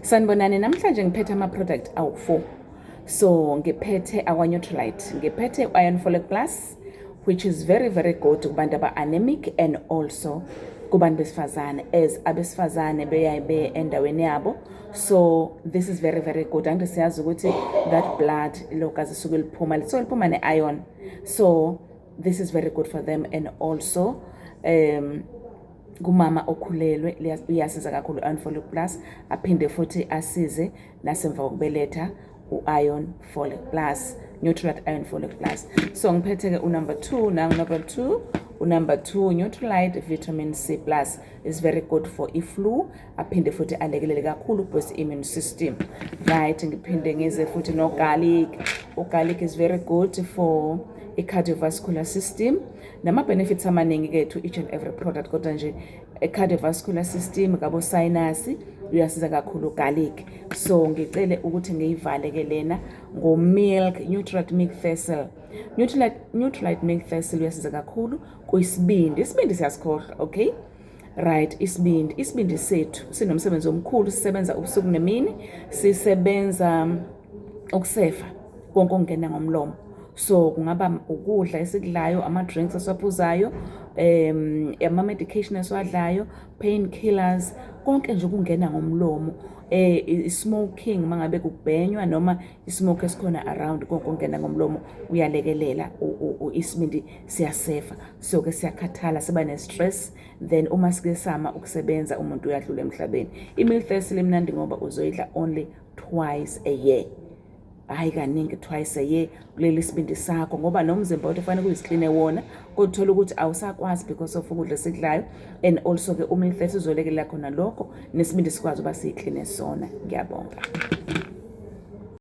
Sanibonani, namhlanje ngiphethe ama-product awu-4. So ngiphethe our-Nutrilite, ngiphethe iron folic plus, which is very very good kubantu aba-anemic and also kubantu besifazane, as abesifazane beyabe endaweni yabo. So this is very very good. Angithi siyazi ukuthi that blood lokazi suke liphuma ne-iron. So this is very good for them, and also kumama okhulelwe iyasiza kakhulu iron folic plus, aphinde futhi asize nasemva kokubeletha u-iron folic plus, Nutrilite iron folic plus. So ngiphethe ke unumber 2, nangu number 2 Nutrilite vitamin C plus is very good for i-flu, aphinde futhi alekelele kakhulu boost immune system. Right, ngiphinde ngize futhi no garlic. Garlic is very good for i-cardiovascular system. Nama benefits amaningi ke to each and every product, kodwa nje i-cardiovascular system kabo sinus uyasiza kakhulu garlic. So ngicele ukuthi ngiyivale ke lena ngo milk, Nutrilite milk thistle. Nutrilite milk thistle uyasiza kakhulu kuyisibindi. Isibindi siyasikhohlwa, okay? Right, isibindi sethu sinomsebenzi omkhulu, sisebenza ubusuku nemini, sisebenza ukusefa konke ongena ngomlomo. So kungaba ukudla esikudlayo, ama-drinks esiwaphuzayo, ama-medication esiwadlayo, painkillers, konke nje kungena ngomlomo. I-smoking mangabe kubhenywa noma i-smoke esikhona around, konke kungena ngomlomo uyalekelela isibindi siyasefa. So ke siyakhathala, siba ne-stress, then uma sike sama ukusebenza umuntu uyadlula emhlabeni. I-milk thistle imnandi ngoba uzoyidla only twice a year. Hayi kaningi twice a year kuleli sibindi sakho, ngoba nomzimba wakho ufanele uyisclean wona, kodwa uthola ukuthi awusakwazi because of ukudla esikudlayo, and also ke umilk thistle uzolekelela khona lokho nesibindi sikwazi uba siclean sona. Ngiyabonga.